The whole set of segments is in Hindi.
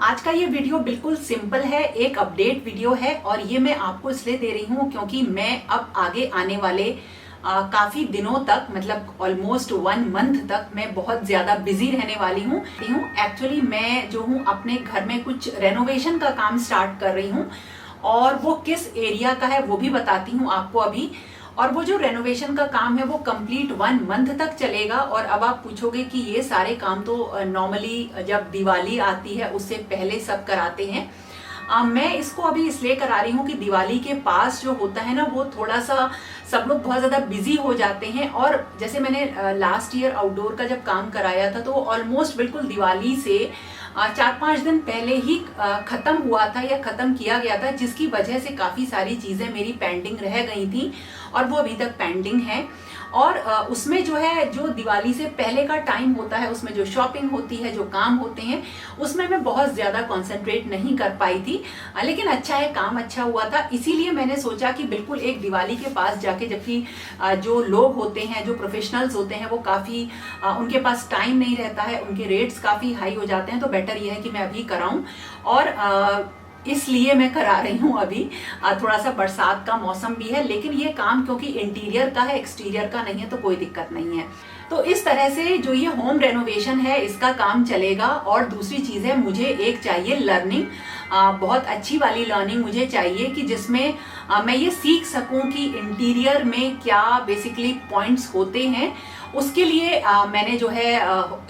आज का ये वीडियो बिल्कुल सिंपल है, एक अपडेट वीडियो है और ये मैं आपको इसलिए दे रही हूँ क्योंकि मैं अब आगे आने वाले काफी दिनों तक, मतलब ऑलमोस्ट 1 मंथ तक मैं बहुत ज्यादा बिजी रहने वाली हूँ। एक्चुअली मैं जो हूँ अपने घर में कुछ रेनोवेशन का काम स्टार्ट कर रही हूँ और वो किस एरिया का है वो भी बताती हूँ आपको अभी। और वो जो रेनोवेशन का काम है वो कंप्लीट 1 मंथ तक चलेगा। और अब आप पूछोगे कि ये सारे काम तो नॉर्मली जब दिवाली आती है उससे पहले सब कराते हैं। मैं इसको अभी इसलिए करा रही हूँ कि दिवाली के पास जो होता है ना वो थोड़ा सा सब लोग बहुत ज्यादा बिजी हो जाते हैं। और जैसे मैंने लास्ट ईयर आउटडोर का जब काम कराया था तो ऑलमोस्ट बिल्कुल दिवाली से 4-5 दिन पहले ही खत्म हुआ था या खत्म किया गया था, जिसकी वजह से काफी सारी चीजें मेरी पेंडिंग रह गई थी और वो अभी तक पेंडिंग है। और उसमें जो है, जो दिवाली से पहले का टाइम होता है उसमें जो शॉपिंग होती है, जो काम होते हैं, उसमें मैं बहुत ज्यादा कंसंट्रेट नहीं कर पाई थी। लेकिन अच्छा है, काम अच्छा हुआ था, इसीलिए मैंने सोचा कि बिल्कुल एक दिवाली के पास जाके, जबकि जो लोग होते हैं, जो प्रोफेशनल्स होते हैं, वो काफी उनके पास टाइम नहीं रहता है, उनके रेट्स काफी हाई हो जाते हैं, तो बेटर ये है कि मैं अभी कराऊं। और इसलिए मैं करा रही हूँ अभी। थोड़ा सा बरसात का मौसम भी है, लेकिन ये काम क्योंकि इंटीरियर का है, एक्सटीरियर का नहीं है, तो कोई दिक्कत नहीं है। तो इस तरह से जो ये होम रेनोवेशन है इसका काम चलेगा। और दूसरी चीज है, मुझे एक चाहिए लर्निंग, बहुत अच्छी वाली लर्निंग मुझे चाहिए कि जिसमें मैं ये सीख सकूं कि इंटीरियर में क्या बेसिकली पॉइंट्स होते हैं। उसके लिए मैंने जो है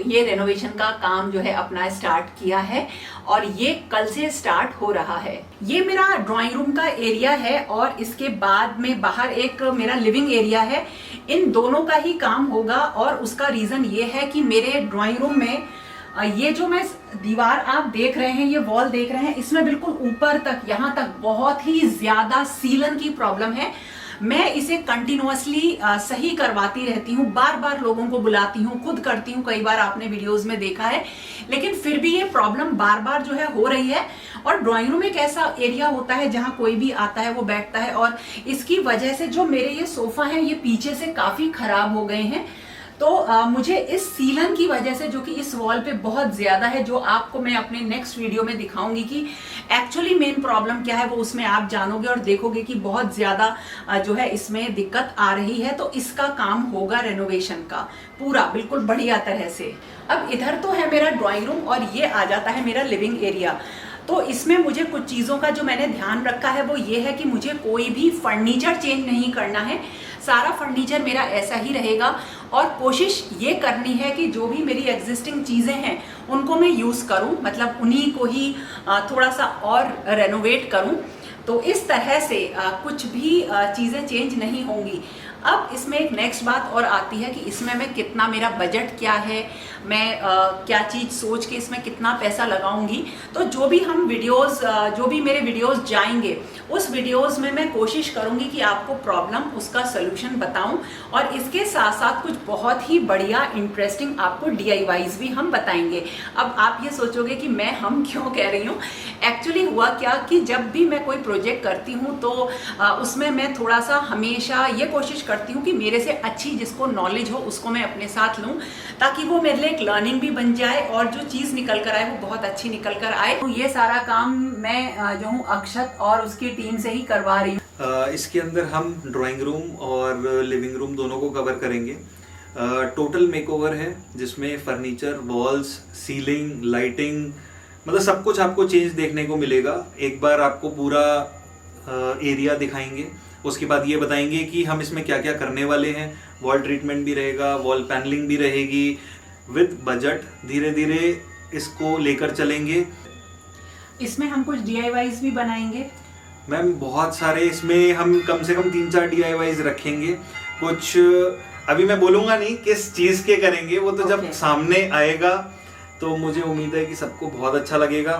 ये रेनोवेशन का काम जो है अपना स्टार्ट किया है और ये कल से स्टार्ट हो रहा है। ये मेरा ड्राइंग रूम का एरिया है और इसके बाद में बाहर एक मेरा लिविंग एरिया है। इन दोनों का ही काम होगा और उसका रीजन ये है कि मेरे ड्राइंग रूम में ये जो मैं दीवार आप देख रहे हैं, ये वॉल देख रहे हैं, इसमें बिल्कुल ऊपर तक, यहाँ तक बहुत ही ज्यादा सीलन की प्रॉब्लम है। मैं इसे कंटिन्यूअसली सही करवाती रहती हूँ, बार बार लोगों को बुलाती हूँ, खुद करती हूँ, कई बार आपने वीडियोस में देखा है, लेकिन फिर भी ये प्रॉब्लम बार बार जो है हो रही है। और ड्राइंग रूम एक ऐसा एरिया होता है जहां कोई भी आता है वो बैठता है, और इसकी वजह से जो मेरे ये सोफा है ये पीछे से काफी खराब हो गए हैं। तो मुझे इस सीलन की वजह से, जो कि इस वॉल पे बहुत ज्यादा है, जो आपको मैं अपने नेक्स्ट वीडियो में दिखाऊंगी कि एक्चुअली मेन प्रॉब्लम क्या है, वो उसमें आप जानोगे और देखोगे कि बहुत ज्यादा जो है इसमें दिक्कत आ रही है। तो इसका काम होगा रेनोवेशन का पूरा बिल्कुल बढ़िया तरह से। अब इधर तो है मेरा ड्राइंग रूम और ये आ जाता है मेरा लिविंग एरिया। तो इसमें मुझे कुछ चीजों का जो मैंने ध्यान रखा है वो ये है कि मुझे कोई भी फर्नीचर चेंज नहीं करना है, सारा फर्नीचर मेरा ऐसा ही रहेगा। और कोशिश ये करनी है कि जो भी मेरी एग्जिस्टिंग चीजें हैं उनको मैं यूज करूं, मतलब उन्हीं को ही थोड़ा सा और रेनोवेट करूं। तो इस तरह से कुछ भी चीजें चेंज नहीं होंगी। अब इसमें एक नेक्स्ट बात और आती है कि इसमें मैं कितना, मेरा बजट क्या है, मैं क्या चीज सोच के इसमें कितना पैसा लगाऊंगी। तो जो भी हम वीडियोस, जो भी मेरे वीडियोस जाएंगे उस वीडियोस में मैं कोशिश करूंगी कि आपको प्रॉब्लम, उसका सोल्यूशन बताऊं, और इसके साथ साथ कुछ बहुत ही बढ़िया इंटरेस्टिंग आपको DIYs भी हम बताएंगे। अब आप ये सोचोगे कि मैं हम क्यों कह रही हूँ। एक्चुअली हुआ क्या कि जब भी मैं कोई प्रोजेक्ट करती हूँ तो उसमें मैं थोड़ा सा हमेशा ये कोशिश करती हूँ कि मेरे से अच्छी जिसको नॉलेज हो उसको मैं अपने साथ लूँ, ताकि वो मेरे लिए एक लर्निंग भी बन जाए और जो चीज निकल कर आए वो बहुत अच्छी निकल कर आए। तो ये सारा काम मैं जो हूँ अक्षत और उसकी टीम से ही करवा रही हूँ। इसके अंदर हम ड्राइंग रूम और लिविंग रूम दोनों को कवर करेंगे। टोटल मेकओवर है जिसमें फर्नीचर, वॉल्स, सीलिंग, लाइटिंग, मतलब सब कुछ आपको चेंज देखने को मिलेगा। एक बार आपको पूरा एरिया दिखाएंगे, उसके बाद ये बताएंगे कि हम इसमें क्या क्या करने वाले हैं। वॉल ट्रीटमेंट भी रहेगा, वॉल पैनलिंग भी रहेगी, विद बजट धीरे धीरे इसको लेकर चलेंगे। इसमें हम कुछ DIYs भी बनाएंगे मैम, बहुत सारे। इसमें हम कम से कम 3-4 DIYs रखेंगे। कुछ अभी मैं बोलूंगा नहीं किस चीज के करेंगे, वो तो जब सामने आएगा तो मुझे उम्मीद है कि सबको बहुत अच्छा लगेगा।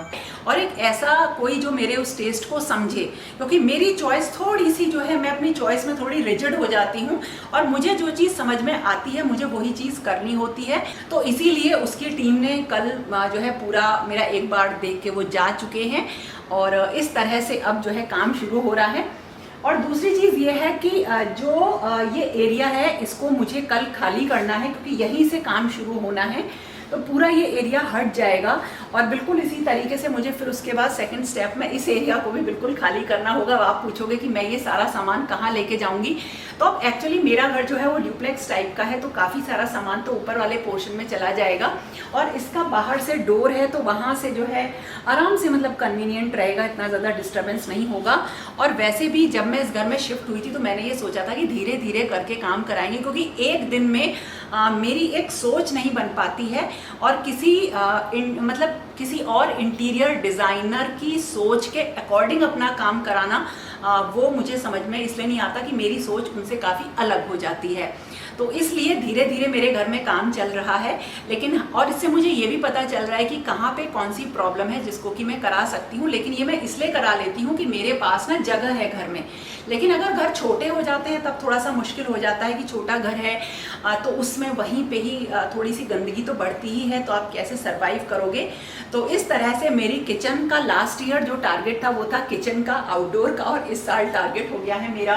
और एक ऐसा कोई जो मेरे उस टेस्ट को समझे, क्योंकि मेरी चॉइस थोड़ी सी जो है, मैं अपनी चॉइस में थोड़ी रिजिड हो जाती हूँ और मुझे जो चीज़ समझ में आती है मुझे वही चीज़ करनी होती है। तो इसीलिए उसकी टीम ने कल जो है पूरा मेरा एक बार देख के वो जा चुके हैं और इस तरह से अब जो है काम शुरू हो रहा है। और दूसरी चीज़ ये है कि जो ये एरिया है इसको मुझे कल खाली करना है, क्योंकि यहीं से काम शुरू होना है। तो पूरा ये एरिया हट जाएगा और बिल्कुल इसी तरीके से मुझे फिर उसके बाद सेकंड स्टेप में इस एरिया को भी बिल्कुल खाली करना होगा। आप पूछोगे कि मैं ये सारा सामान कहाँ लेके जाऊंगी, तो अब एक्चुअली मेरा घर जो है वो ड्यूप्लेक्स टाइप का है, तो काफ़ी सारा सामान तो ऊपर वाले पोर्शन में चला जाएगा और इसका बाहर से डोर है तो वहाँ से जो है आराम से मतलब कन्वीनियंट रहेगा, इतना ज़्यादा डिस्टर्बेंस नहीं होगा। और वैसे भी जब मैं इस घर में शिफ्ट हुई थी तो मैंने ये सोचा था कि धीरे धीरे करके काम कराएंगे, क्योंकि एक दिन में मेरी एक सोच नहीं बन पाती है और मतलब किसी और इंटीरियर डिज़ाइनर की सोच के अकॉर्डिंग अपना काम कराना वो मुझे समझ में इसलिए नहीं आता कि मेरी सोच उनसे काफ़ी अलग हो जाती है। तो इसलिए धीरे धीरे मेरे घर में काम चल रहा है, लेकिन और इससे मुझे ये भी पता चल रहा है कि कहाँ पे कौन सी प्रॉब्लम है जिसको कि मैं करा सकती हूँ। लेकिन ये मैं इसलिए करा लेती हूँ कि मेरे पास ना जगह है घर में। लेकिन अगर घर छोटे हो जाते हैं तब थोड़ा सा मुश्किल हो जाता है कि छोटा घर है तो उसमें वहीं पे ही थोड़ी सी गंदगी तो बढ़ती ही है, तो आप कैसे सरवाइव करोगे। तो इस तरह से मेरी किचन का लास्ट ईयर जो टारगेट था वो था किचन का, आउटडोर का, और इस साल टारगेट हो गया है मेरा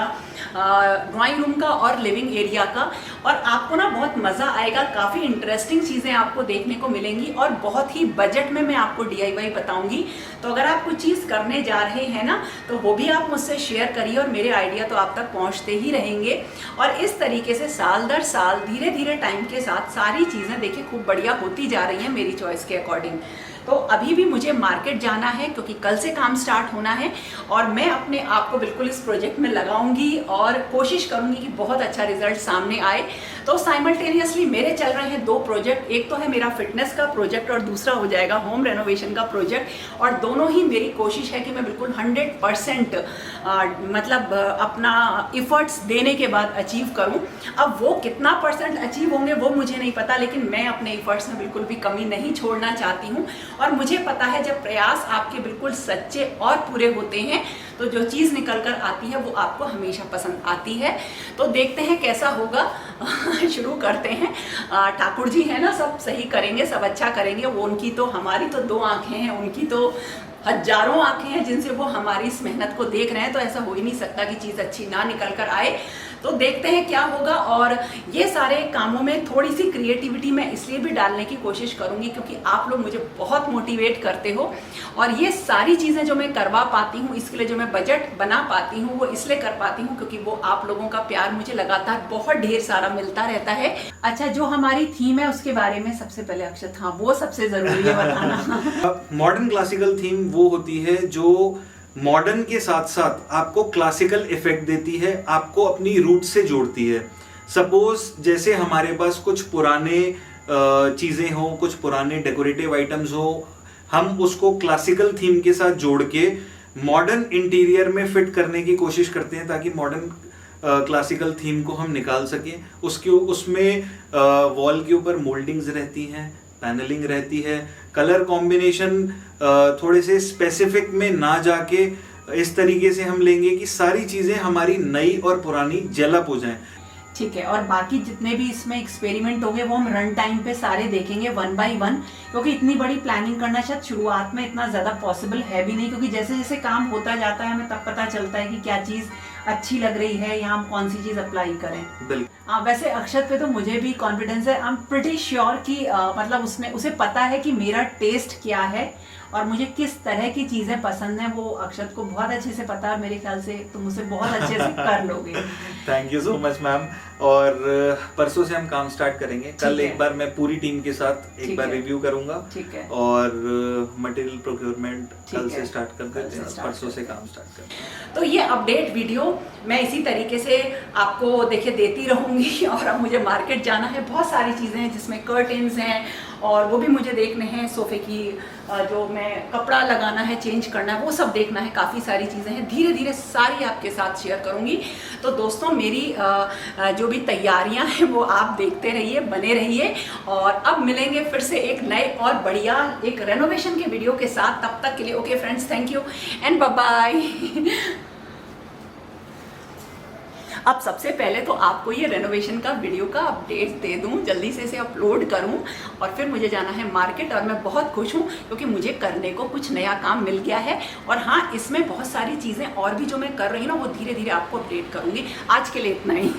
ड्राइंग रूम का और लिविंग एरिया का। और आपको ना बहुत मज़ा आएगा, काफ़ी इंटरेस्टिंग चीज़ें आपको देखने को मिलेंगी और बहुत ही बजट में मैं आपको DIY बताऊंगी। तो अगर आप कुछ चीज़ करने जा रहे हैं ना तो वो भी आप मुझसे शेयर करिए और मेरे आइडिया तो आप तक पहुंचते ही रहेंगे। और इस तरीके से साल दर साल धीरे धीरे टाइम के साथ सारी चीज़ें देखिए खूब बढ़िया होती जा रही हैं मेरी चॉइस के अकॉर्डिंग। तो अभी भी मुझे मार्केट जाना है क्योंकि कल से काम स्टार्ट होना है और मैं अपने आप को बिल्कुल इस प्रोजेक्ट में लगाऊंगी और कोशिश करूंगी कि बहुत अच्छा रिजल्ट सामने आए। तो साइमल्टेनियसली मेरे चल रहे हैं 2 प्रोजेक्ट, एक तो है मेरा फिटनेस का प्रोजेक्ट और दूसरा हो जाएगा होम रेनोवेशन का प्रोजेक्ट। और दोनों ही मेरी कोशिश है कि मैं बिल्कुल 100% मतलब अपना इफर्ट्स देने के बाद अचीव करूं। अब वो कितना % अचीव होंगे वो मुझे नहीं पता, लेकिन मैं अपने इफर्ट्स में बिल्कुल भी कमी नहीं छोड़ना चाहती हूँ। और मुझे पता है जब प्रयास आपके बिल्कुल सच्चे और पूरे होते हैं तो जो चीज़ निकल कर आती है वो आपको हमेशा पसंद आती है। तो देखते हैं कैसा होगा। शुरू करते हैं। ठाकुर जी है ना, सब सही करेंगे, सब अच्छा करेंगे। वो उनकी तो, हमारी तो 2 आंखें हैं, उनकी तो हजारों आंखें हैं जिनसे वो हमारी इस मेहनत को देख रहे हैं। तो ऐसा हो ही नहीं सकता कि चीज़ अच्छी ना निकल कर आए। तो देखते हैं क्या होगा। और ये सारे कामों में थोड़ी सी क्रिएटिविटी मैं इसलिए भी डालने की कोशिश करूंगी क्योंकि आप लोग मुझे बहुत मोटिवेट करते हो और ये सारी चीज़ें जो मैं करवा पाती हूँ, इसके लिए जो मैं बजट बना पाती हूँ वो इसलिए कर पाती हूँ क्योंकि वो आप लोगों का प्यार मुझे लगातार बहुत ढेर सारा मिलता रहता है। अच्छा, जो हमारी थीम है उसके बारे में सबसे पहले अक्षत, हाँ वो सबसे जरूरी है बताना। मॉडर्न क्लासिकल थीम वो होती है जो मॉडर्न के साथ साथ आपको क्लासिकल इफेक्ट देती है, आपको अपनी रूट से जोड़ती है। सपोज जैसे हमारे पास कुछ पुराने चीज़ें हो, कुछ पुराने डेकोरेटिव आइटम्स हो, हम उसको क्लासिकल थीम के साथ जोड़ के मॉडर्न इंटीरियर में फिट करने की कोशिश करते हैं ताकि मॉडर्न क्लासिकल थीम को हम निकाल सकें। उसमें वॉल के ऊपर मोल्डिंग्स रहती हैं, पैनलिंग रहती है, कलर कॉम्बिनेशन थोड़े से स्पेसिफिक में ना जाके इस तरीके से हम लेंगे कि सारी चीज़ें हमारी नई और पुरानी जेलअप हो जाएं। ठीक है। और बाकी जितने भी इसमें एक्सपेरिमेंट होंगे वो हम रन टाइम पे सारे देखेंगे 1 by 1, क्योंकि इतनी बड़ी प्लानिंग करना शायद शुरुआत में इतना ज़्यादा पॉसिबल है भी नहीं, क्योंकि जैसे जैसे काम होता जाता है हमें तब पता चलता है कि क्या चीज़ अच्छी लग रही है या हम कौन सी चीज़ अप्लाई करें। वैसे अक्षत पे तो मुझे भी कॉन्फिडेंस है। आई एम प्रिटी श्योर कि मतलब उसमें उसे पता है कि मेरा टेस्ट क्या है और मुझे किस तरह की चीज़ें पसंद हैं, वो अक्षत को बहुत अच्छे से पता है और मेरे ख्याल से तुम उसे बहुत अच्छे से कर लोगे। Thank you so much ma'am. और परसों से हम काम स्टार्ट करेंगे। कल एक बार मैं पूरी टीम के साथ एक बार रिव्यू करूंगा। ठीक है। और मटेरियल प्रोक्योरमेंट कल से स्टार्ट कर देते हैं, परसों से काम स्टार्ट करते हैं। तो ये अपडेट वीडियो मैं इसी तरीके से आपको देखिए देती रहूंगी। और अब मुझे मार्केट जाना है, बहुत सारी चीज़ें हैं जिसमें कर्टेन्स हैं और वो भी मुझे देखने हैं, सोफे की जो मैं कपड़ा लगाना है, चेंज करना है, वो सब देखना है, काफ़ी सारी चीज़ें हैं। धीरे धीरे सारी आपके साथ शेयर करूंगी। तो दोस्तों मेरी जो भी तैयारियां हैं वो आप देखते रहिए, बने रहिए। और अब मिलेंगे फिर से एक नए और बढ़िया एक रेनोवेशन के वीडियो के साथ। तब तक के लिए okay friends, thank you and bye bye. अब सबसे पहले तो आपको ये रेनोवेशन का वीडियो का अपडेट दे दूं, जल्दी से इसे अपलोड करूं और फिर मुझे जाना है मार्केट। और मैं बहुत खुश हूं क्योंकि मुझे करने को कुछ नया काम मिल गया है। और हाँ, इसमें बहुत सारी चीज़ें और भी जो मैं कर रही हूँ ना वो धीरे धीरे आपको अपडेट करूंगी। आज के लिए इतना ही।